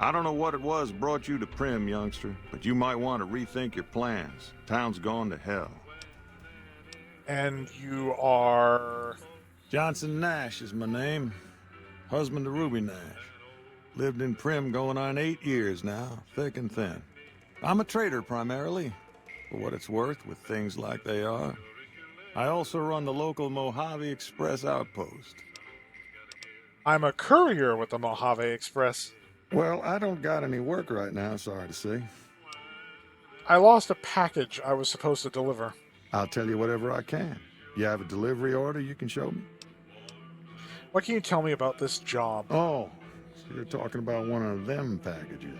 I don't know what it was brought you to Prim, youngster, but you might want to rethink your plans. Town's gone to hell. And you are... Johnson Nash is my name. Husband to Ruby Nash. Lived in Prim going on 8 years now, thick and thin. I'm a trader primarily, for what it's worth with things like they are. I also run the local Mojave Express outpost. I'm a courier with the Mojave Express. Well, I don't got any work right now, sorry to say. I lost a package I was supposed to deliver. I'll tell you whatever I can. You have a delivery order you can show me? What can you tell me about this job? Oh, so you're talking about one of them packages.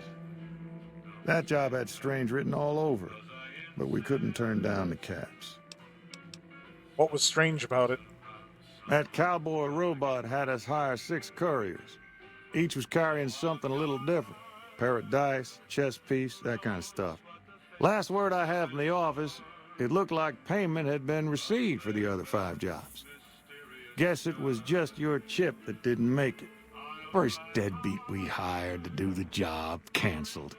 That job had strange written all over it, but we couldn't turn down the caps. What was strange about it? That cowboy robot had us hire 6 couriers. Each was carrying something a little different. Pair of dice, chess piece, that kind of stuff. Last word I have from the office, it looked like payment had been received for the other 5 jobs. Guess it was just your chip that didn't make it. First deadbeat we hired to do the job canceled.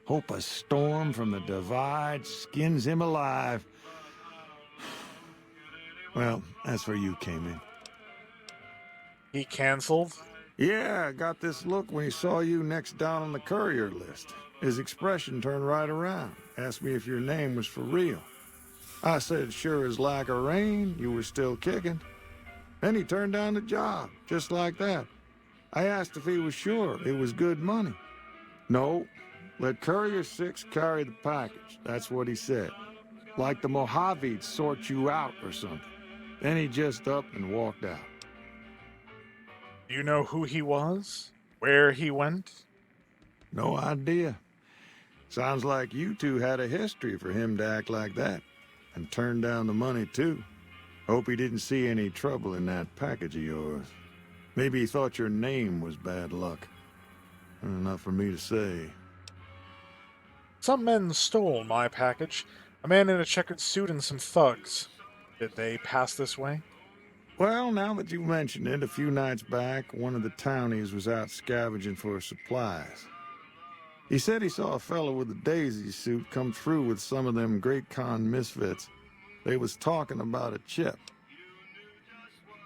Hope a storm from the divide skins him alive. Well, that's where you came in. He canceled? Yeah, I got this look when he saw you next down on the courier list. His expression turned right around. Asked me if your name was for real. I said, sure as like a rain, you were still kicking. Then he turned down the job, just like that. I asked if he was sure it was good money. No, let Courier 6 carry the package. That's what he said. Like the Mojave'd sort you out or something. Then he just up and walked out. Do you know who he was? Where he went? No idea. Sounds like you two had a history for him to act like that. And turn down the money, too. Hope he didn't see any trouble in that package of yours. Maybe he thought your name was bad luck. Enough for me to say. Some men stole my package. A man in a checkered suit and some thugs. Did they pass this way? Well, now that you mention it, a few nights back, one of the townies was out scavenging for supplies. He said he saw a fellow with a daisy suit come through with some of them Great Con misfits. They was talking about a chip.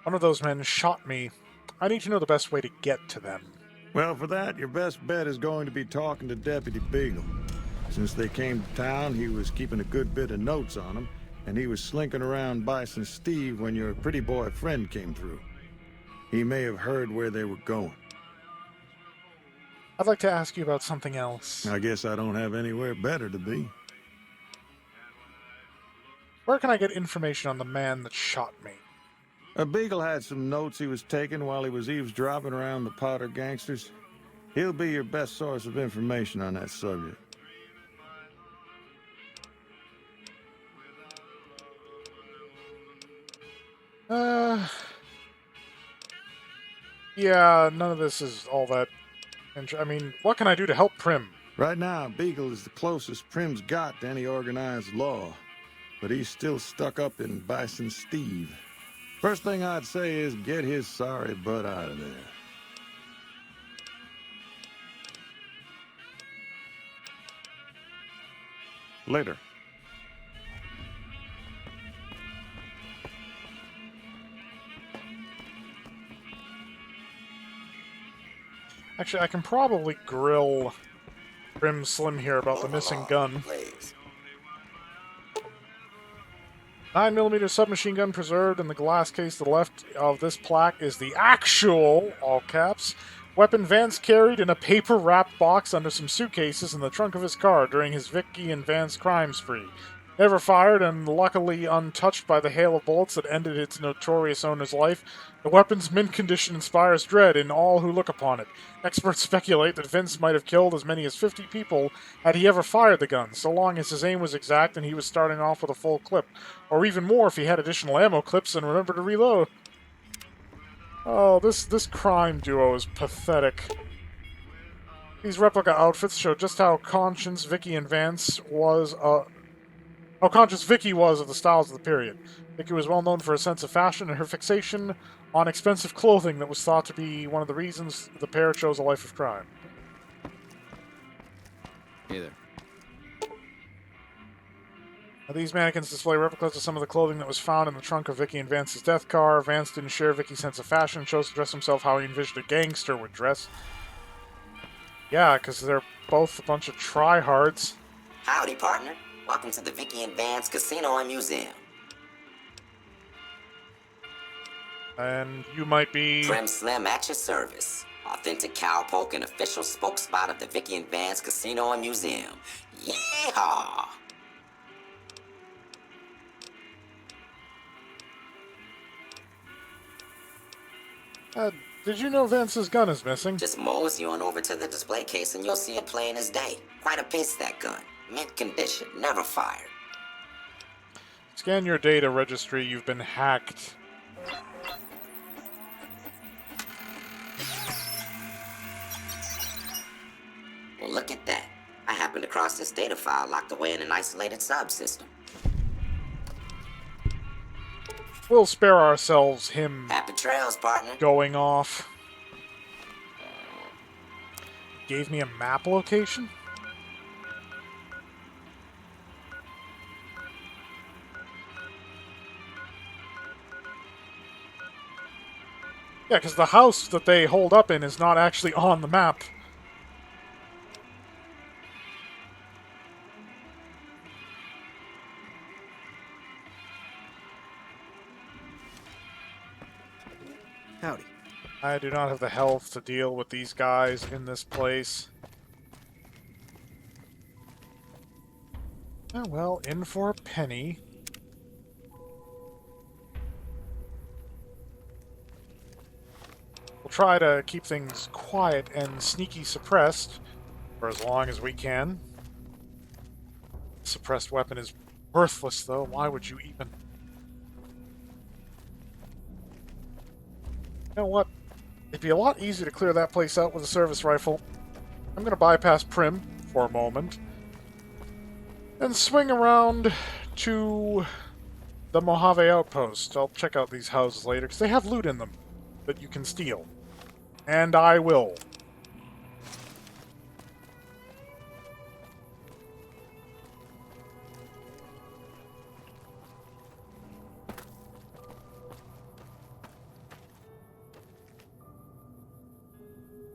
One of those men shot me. I need to know the best way to get to them. Well, for that, your best bet is going to be talking to Deputy Beagle. Since they came to town, he was keeping a good bit of notes on them, and he was slinking around Bison Steve when your pretty boy friend came through. He may have heard where they were going. I'd like to ask you about something else. I guess I don't have anywhere better to be. Where can I get information on the man that shot me? A Beagle had some notes he was taking while he was eavesdropping around the Potter gangsters. He'll be your best source of information on that subject. Yeah, none of this is all that... I mean, what can I do to help Prim? Right now, Beagle is the closest Prim's got to any organized law. But he's still stuck up in Bison Steve. First thing I'd say is get his sorry butt out of there. Later. Actually, I can probably grill Prim Slim here about the missing gun. Please. 9mm submachine gun preserved in the glass case to the left of this plaque is the actual, all caps, weapon Vance carried in a paper-wrapped box under some suitcases in the trunk of his car during his Vicky and Vance crime spree. Never fired and luckily untouched by the hail of bullets that ended its notorious owner's life, the weapon's mint condition inspires dread in all who look upon it. Experts speculate that Vince might have killed as many as 50 people had he ever fired the gun, so long as his aim was exact and he was starting off with a full clip, or even more if he had additional ammo clips and remembered to reload. Oh, this crime duo is pathetic. These replica outfits show just how conscious Vicky and Vance was how conscious Vicky was of the styles of the period. Vicky was well known for her sense of fashion and her fixation on expensive clothing that was thought to be one of the reasons the pair chose a life of crime. Hey there. Now, these mannequins display replicas of some of the clothing that was found in the trunk of Vicky and Vance's death car. Vance didn't share Vicky's sense of fashion, chose to dress himself how he envisioned a gangster would dress. Yeah, because they're both a bunch of tryhards. Howdy, partner. Welcome to the Vicky and Vance Casino and Museum. And you might be... Trim Slim at your service. Authentic cowpoke and official spokespot of the Vicky and Vance Casino and Museum. Yeehaw! Did you know Vance's gun is missing? Just mosey on over to the display case and you'll see it plain as day. Quite a piece, that gun. Mint condition, never fired. Scan your data registry. You've been hacked. Well, look at that. I happened across this data file locked away in an isolated subsystem. We'll spare ourselves him Happy trails, partner. going off. Gave me a map location? Yeah, because the house that they hold up in is not actually on the map. Howdy. I do not have the health to deal with these guys in this place. Oh, well, in for a penny. We'll try to keep things quiet and sneaky suppressed for as long as we can. Suppressed weapon is worthless, though. Why would you even... You know what? It'd be a lot easier to clear that place out with a service rifle. I'm going to bypass Prim for a moment and swing around to the Mojave Outpost. I'll check out these houses later because they have loot in them that you can steal. And I will.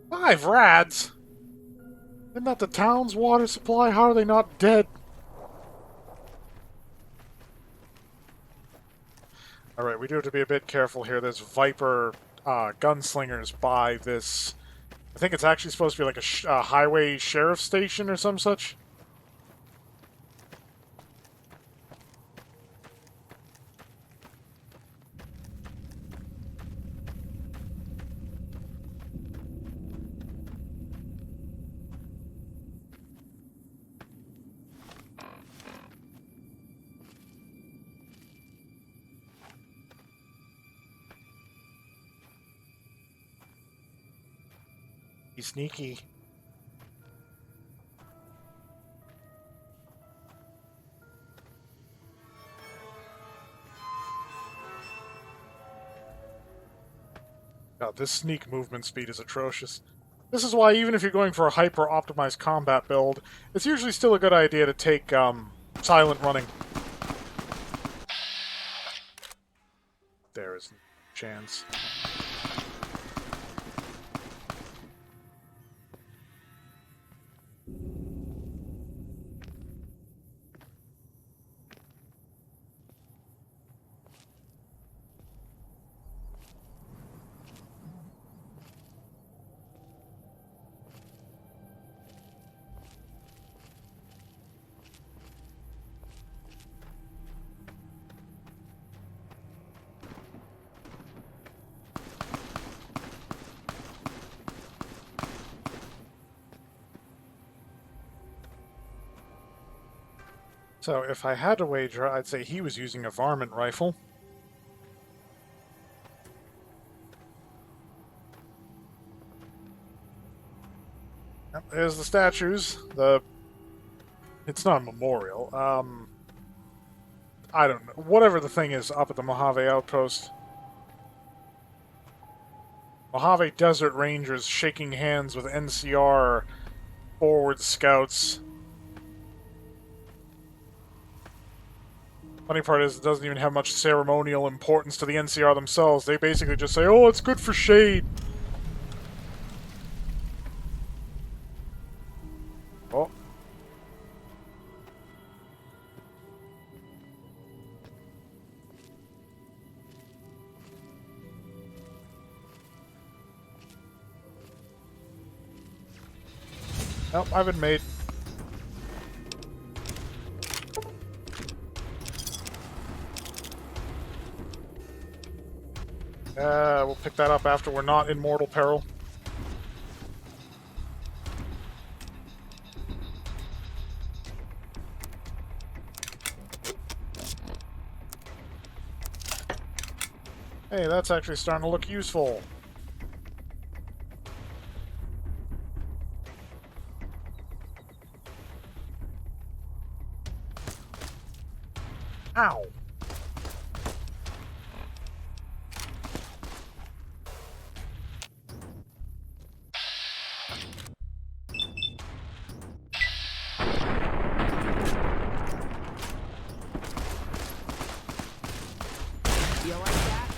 Five rads? Isn't that the town's water supply? How are they not dead? Alright, we do have to be a bit careful here. There's Viper gunslingers by this... I think it's actually supposed to be like a highway sheriff station or some such. He's sneaky. God, this sneak movement speed is atrocious. This is why even if you're going for a hyper-optimized combat build, it's usually still a good idea to take silent running. There is no chance. So, if I had to wager, I'd say he was using a varmint rifle. Yep, there's the statues. It's not a memorial. I don't know. Whatever the thing is up at the Mojave Outpost. Mojave Desert Rangers shaking hands with NCR forward scouts Funny part is, it doesn't even have much ceremonial importance to the NCR themselves. They basically just say, oh, it's good for shade. Oh. Nope, I've been made. We'll pick that up after we're not in mortal peril. Hey, that's actually starting to look useful. Ow! You like that?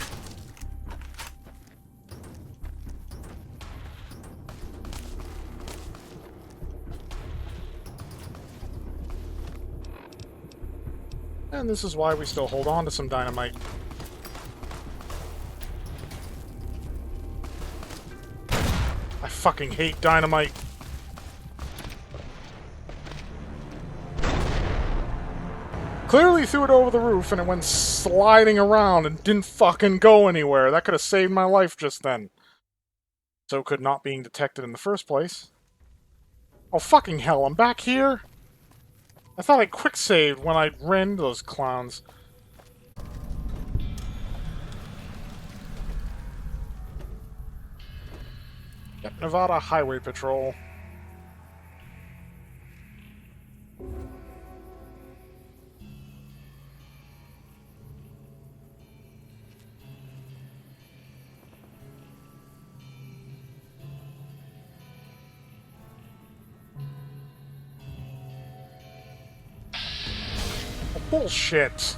And this is why we still hold on to some dynamite. I fucking hate dynamite. Clearly threw it over the roof and it went sliding around and didn't fucking go anywhere. That could have saved my life just then. So could not being detected in the first place. Oh fucking hell, I'm back here? I thought I quick-saved when I ran into those clowns. Yep, Nevada Highway Patrol. Oh, bullshit!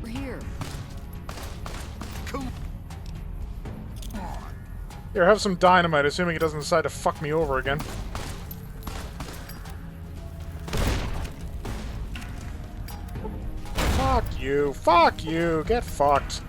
We're here. Here, have some dynamite, assuming it doesn't decide to fuck me over again. Fuck you! Fuck you! Get fucked!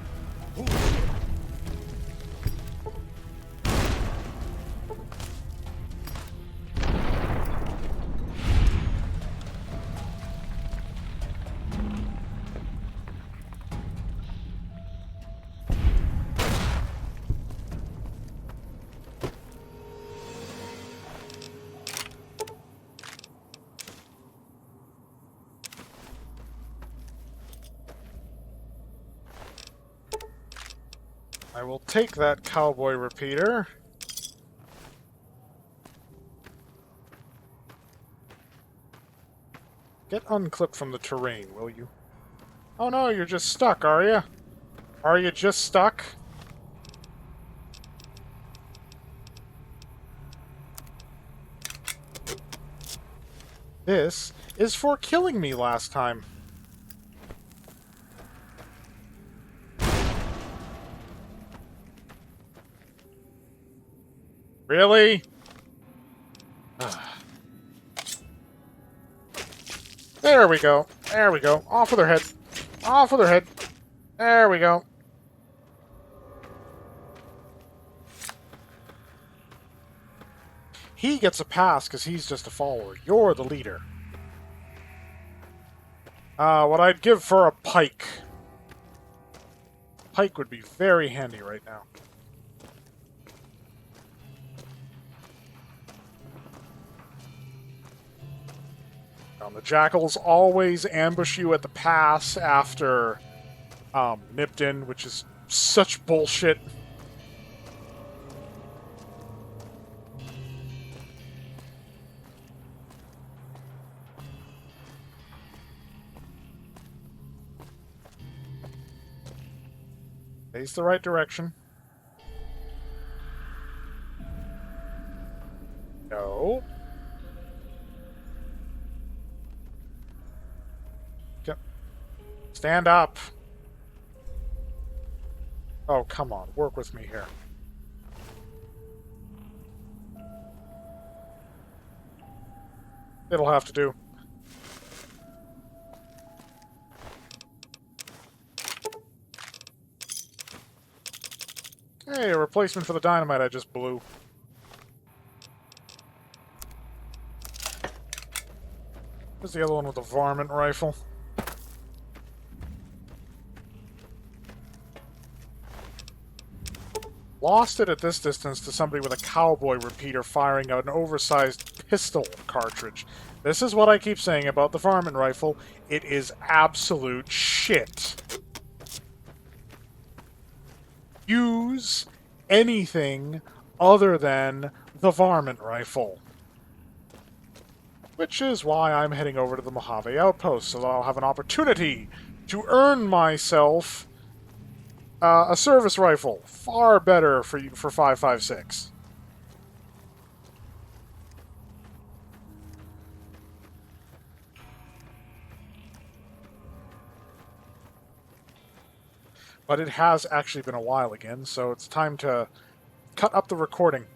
I will take that cowboy repeater. Get unclipped from the terrain, will you? Oh no, you're just stuck, are you? Are you just stuck? This is for killing me last time. Really? There we go. There we go. Off with her head. Off with her head. There we go. He gets a pass because he's just a follower. You're the leader. What I'd give for a pike. Pike would be very handy right now. The jackals always ambush you at the pass after nipped in, which is such bullshit. Face the right direction. Stand up. Oh, come on. Work with me here. It'll have to do. Hey, a replacement for the dynamite I just blew. Where's the other one with the varmint rifle? Lost it at this distance to somebody with a cowboy repeater firing out an oversized pistol cartridge. This is what I keep saying about the varmint rifle. It is absolute shit. Use anything other than the varmint rifle. Which is why I'm heading over to the Mojave Outpost, so that I'll have an opportunity to earn myself a service rifle. Far better for 5.56. But it has actually been a while again, so it's time to cut up the recording.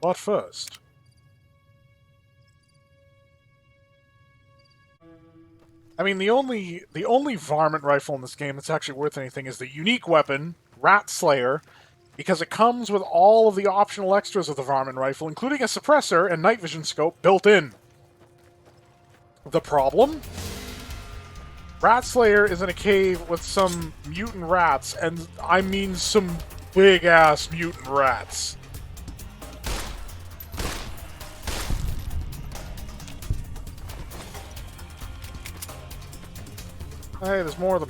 But first... I mean, the only varmint rifle in this game that's actually worth anything is the unique weapon, Rat Slayer, because it comes with all of the optional extras of the varmint rifle, including a suppressor and night vision scope built in. The problem? Rat Slayer is in a cave with some mutant rats, and I mean some big-ass mutant rats. Hey, there's more of them.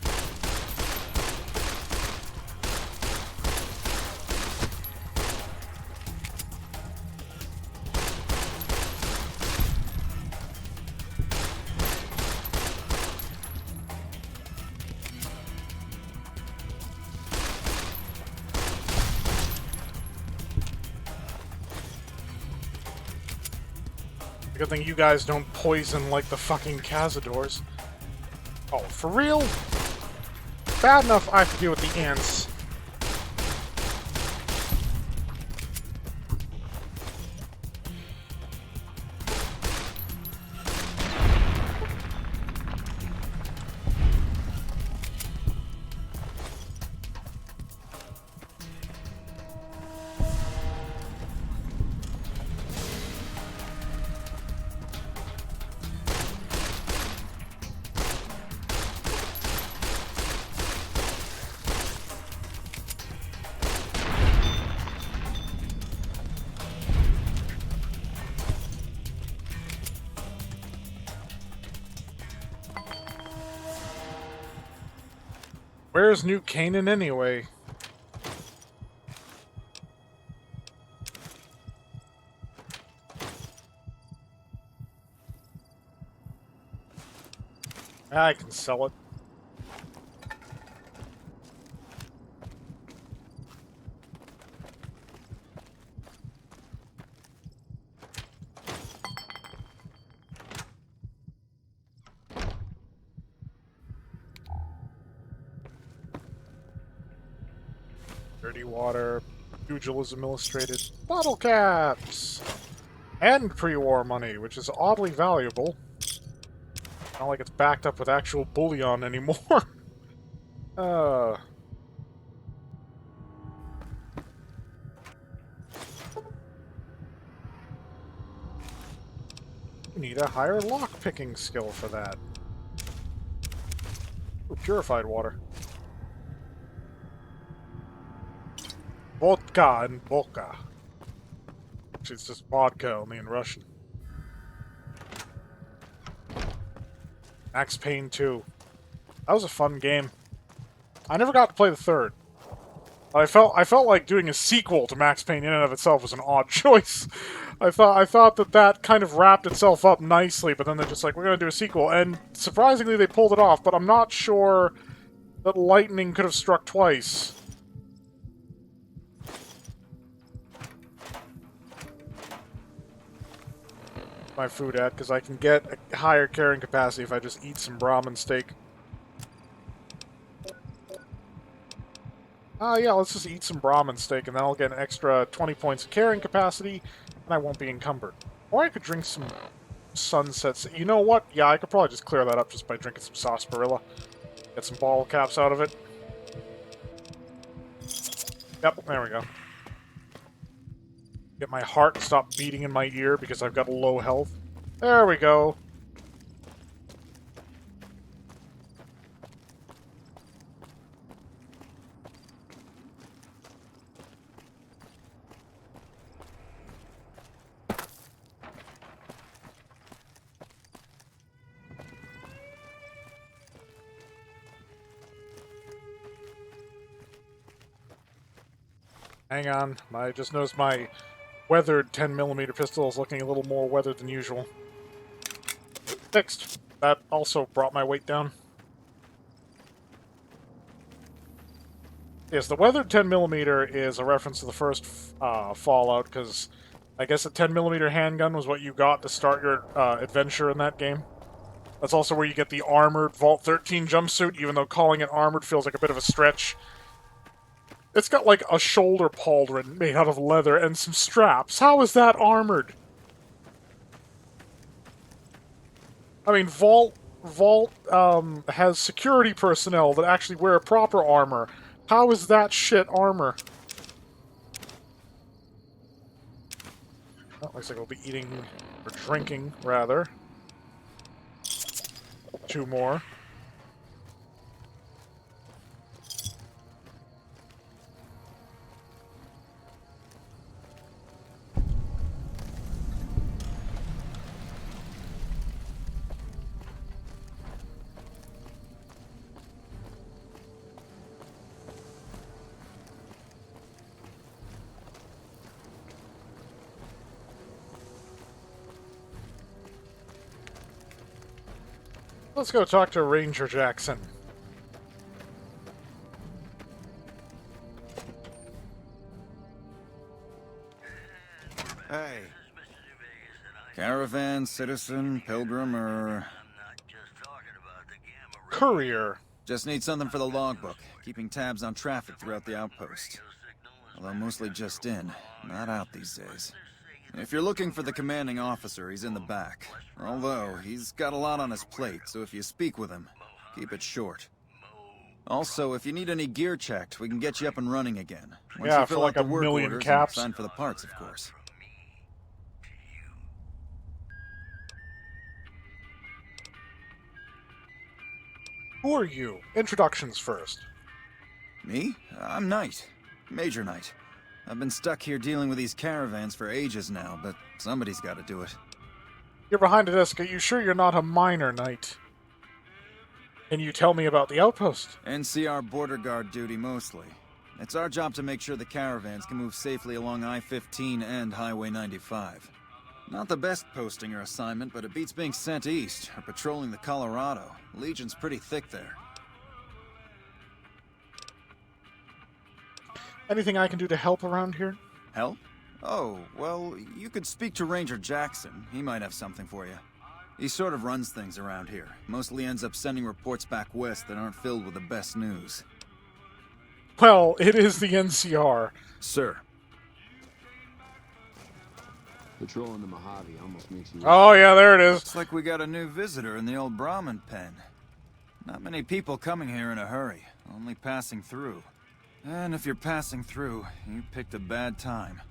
Good thing you guys don't poison like the fucking Cazadors. Oh, for real? Bad enough I have to deal with the ants. Where's New Canaan anyway? I can sell it. Dirty water, pugilism illustrated, bottle caps, and pre-war money, which is oddly valuable. Not like it's backed up with actual bullion anymore. You need a higher lock-picking skill for that. Ooh, purified water. Vodka and vodka. Which is just vodka, only in Russian. Max Payne 2. That was a fun game. I never got to play the third. I felt like doing a sequel to Max Payne in and of itself was an odd choice. I thought that kind of wrapped itself up nicely, but then they're just like, we're gonna do a sequel, and surprisingly they pulled it off, but I'm not sure that lightning could have struck twice. my food at, because I can get a higher carrying capacity if I just eat some Brahmin steak. Yeah, let's just eat some Brahmin steak, and then I'll get an extra 20 points of carrying capacity, and I won't be encumbered. Or I could drink some sunsets. You know what? Yeah, I could probably just clear that up just by drinking some sarsaparilla. Get some bottle caps out of it. Yep, there we go. Get my heart to stop beating in my ear because I've got low health. There we go. Hang on, I just noticed my weathered 10mm pistol is looking a little more weathered than usual. Fixed. That also brought my weight down. Yes, the weathered 10mm is a reference to the first Fallout, because I guess a 10mm handgun was what you got to start your adventure in that game. That's also where you get the armored Vault 13 jumpsuit, even though calling it armored feels like a bit of a stretch. It's got like a shoulder pauldron made out of leather and some straps. How is that armored? I mean, Vault has security personnel that actually wear proper armor. How is that shit armor? Well, looks like we'll be eating, or drinking, rather. 2 more. Let's go talk to Ranger Jackson. Hey. Caravan, citizen, pilgrim, or... Courier. Just need something for the logbook, keeping tabs on traffic throughout the outpost. Although mostly just in, not out these days. If you're looking for the commanding officer, he's in the back. Although, he's got a lot on his plate, so if you speak with him, keep it short. Also, if you need any gear checked, we can get you up and running again. Once Yeah, you for fill like out the a work million orders caps. and sign for the parts, of course. Who are you? Introductions first. Me? I'm Knight. Major Knight. I've been stuck here dealing with these caravans for ages now, but somebody's got to do it. You're behind a desk. Are you sure you're not a minor knight? Can you tell me about the outpost? NCR border guard duty mostly. It's our job to make sure the caravans can move safely along I-15 and Highway 95. Not the best posting or assignment, but it beats being sent east or patrolling the Colorado. Legion's pretty thick there. Anything I can do to help around here? Help? Oh, well, you could speak to Ranger Jackson. He might have something for you. He sort of runs things around here. Mostly ends up sending reports back west that aren't filled with the best news. Well, it is the NCR. Sir. Patrolling the Mojave almost makes you... Oh, yeah, there it is. Looks like we got a new visitor in the old Brahmin pen. Not many people coming here in a hurry, only passing through. And if you're passing through, you picked a bad time.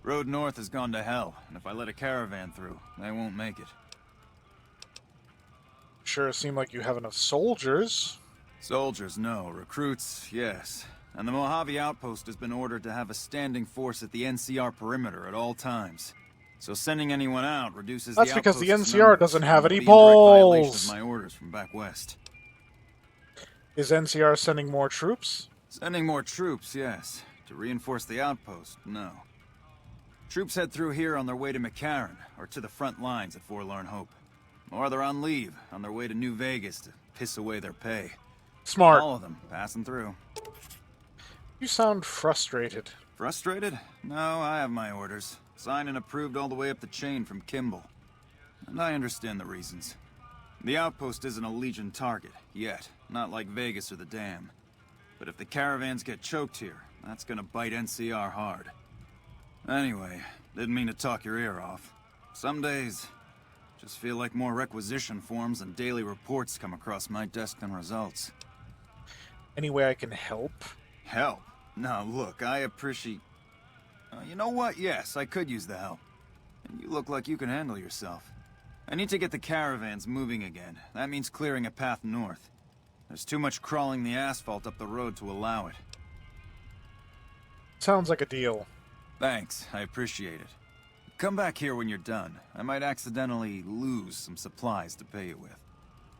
Road north has gone to hell, and if I let a caravan through, they won't make it. Sure seem like you have enough soldiers. Soldiers, no. Recruits, yes. And the Mojave outpost has been ordered to have a standing force at the NCR perimeter at all times. So sending anyone out reduces That's the because the outpost's NCR numbers, doesn't have and any would be in direct violation balls. of my orders from back west. Is NCR sending more troops? Sending more troops, yes. To reinforce the outpost, no. Troops head through here on their way to McCarran, or to the front lines at Forlorn Hope. Or they're on leave, on their way to New Vegas to piss away their pay. Smart. All of them, passing through. You sound frustrated. Frustrated? No, I have my orders. Signed and approved all the way up the chain from Kimball. and I understand the reasons. The outpost isn't a Legion target, yet. Not like Vegas or the Dam. But if the caravans get choked here, that's gonna bite NCR hard. Anyway, didn't mean to talk your ear off. Some days, just feel like more requisition forms and daily reports come across my desk than results. Any way I can help? Help? Now look, I appreciate... you know what? Yes, I could use the help. And you look like you can handle yourself. I need to get the caravans moving again. That means clearing a path north. There's too much crawling the asphalt up the road to allow it. Sounds like a deal. Thanks, I appreciate it. Come back here when you're done. I might accidentally lose some supplies to pay you with.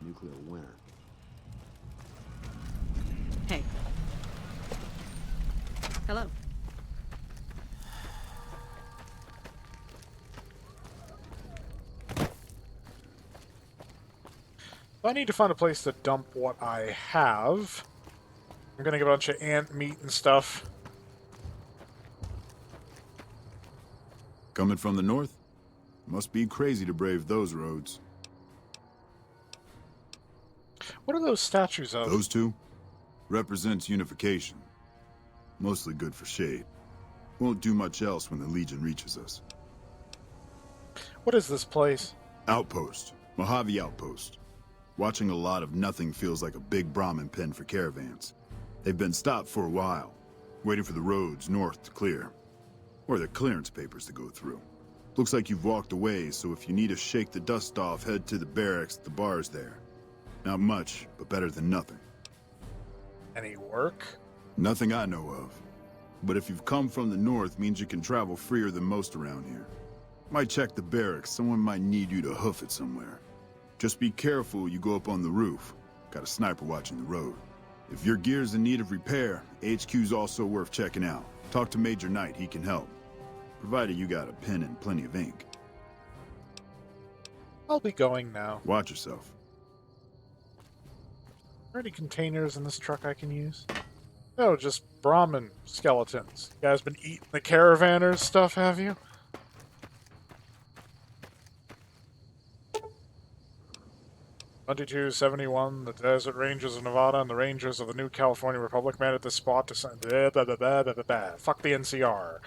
Nuclear winter. Hey. Hello. I need to find a place to dump what I have. I'm gonna get a bunch of ant meat and stuff. Coming from the north? Must be crazy to brave those roads. What are those statues of? Those two? Represents unification. Mostly good for shade. Won't do much else when the Legion reaches us. What is this place? Outpost. Mojave Outpost. Watching a lot of nothing feels like a big Brahmin pen for caravans. They've been stopped for a while, waiting for the roads north to clear. Or their clearance papers to go through. Looks like you've walked away, so if you need to shake the dust off, head to the barracks at the bars there. Not much, but better than nothing. Any work? Nothing I know of. But if you've come from the north, means you can travel freer than most around here. Might check the barracks, someone might need you to hoof it somewhere. Just be careful you go up on the roof. Got a sniper watching the road. If your gear's in need of repair, HQ's also worth checking out. Talk to Major Knight, he can help. Provided you got a pen and plenty of ink. I'll be going now. Watch yourself. Are there any containers in this truck I can use? No, just Brahmin skeletons. You guys been eating the caravanners stuff, have you? $22.71, the desert rangers of Nevada and the rangers of the New California Republic met at this spot to send... Fuck the NCR.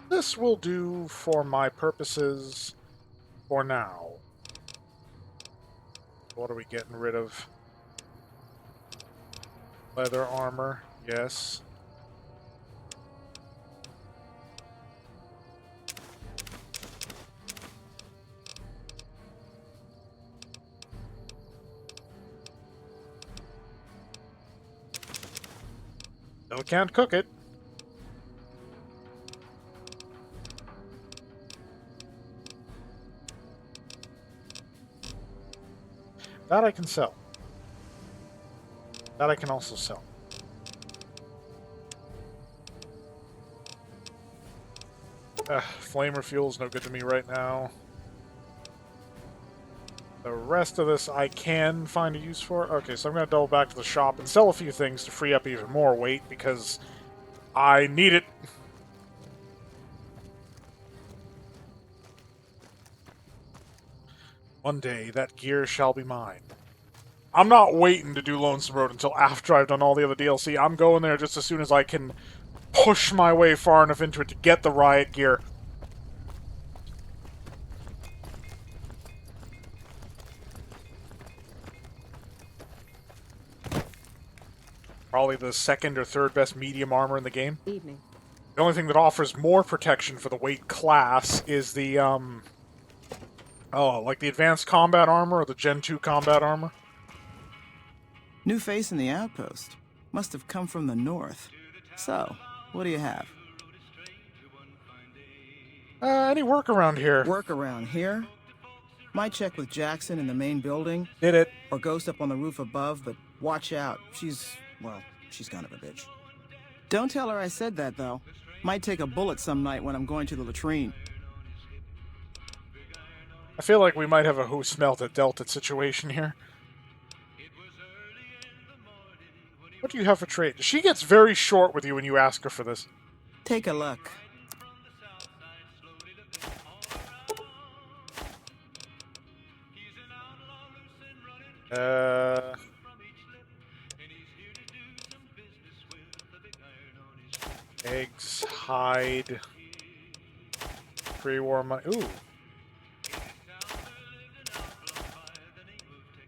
This will do for my purposes for now. What are we getting rid of? Leather armor, yes. Still can't cook it. That I can sell. That I can also sell. Flamer fuel's no good to me right now. The rest of this I can find a use for. Okay, so I'm going to double back to the shop and sell a few things to free up even more weight because I need it. One day, that gear shall be mine. I'm not waiting to do Lonesome Road until after I've done all the other DLC. I'm going there just as soon as I can push my way far enough into it to get the riot gear. Probably the second or third best medium armor in the game. Evening. The only thing that offers more protection for the weight class is the, like the advanced combat armor or the Gen 2 combat armor. New face in the outpost. Must have come from the north. So, what do you have? Any work around here? Work around here? Might check with Jackson in the main building. Did it. Or Ghost up on the roof above, but watch out. She's kind of a bitch. Don't tell her I said that, though. Might take a bullet some night when I'm going to the latrine. I feel like we might have a who smelt it dealt it situation here. What do you have for trade? She gets very short with you when you ask her for this. Take a look. Eggs, hide, pre-war money. Ooh.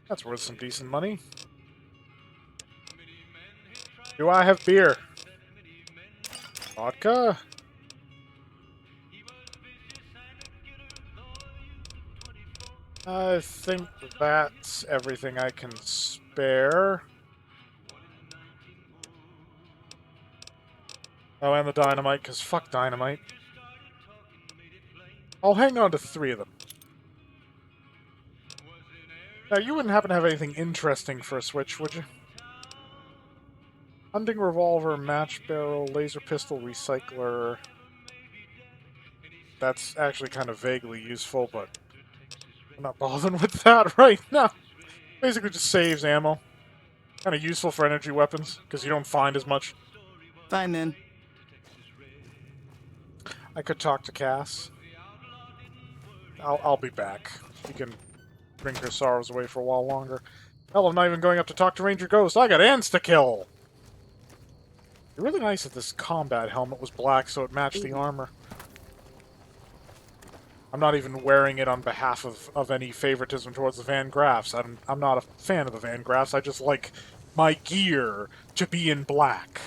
That's worth some decent money. Do I have beer? Vodka? I think that's everything I can spare. Oh, and the dynamite, because fuck dynamite. I'll hang on to 3 of them. Now, you wouldn't happen to have anything interesting for a switch, would you? Hunting revolver, match barrel, laser pistol, recycler. That's actually kind of vaguely useful, but I'm not bothering with that right now. Basically just saves ammo. Kind of useful for energy weapons, because you don't find as much. Fine then. I could talk to Cass. I'll be back. She can bring her sorrows away for a while longer. Hell, I'm not even going up to talk to Ranger Ghost. I got ants to kill! It's really nice that this combat helmet was black so it matched the armor. I'm not even wearing it on behalf of any favoritism towards the Van Graffs. I'm not a fan of the Van Graffs. I just like my gear to be in black.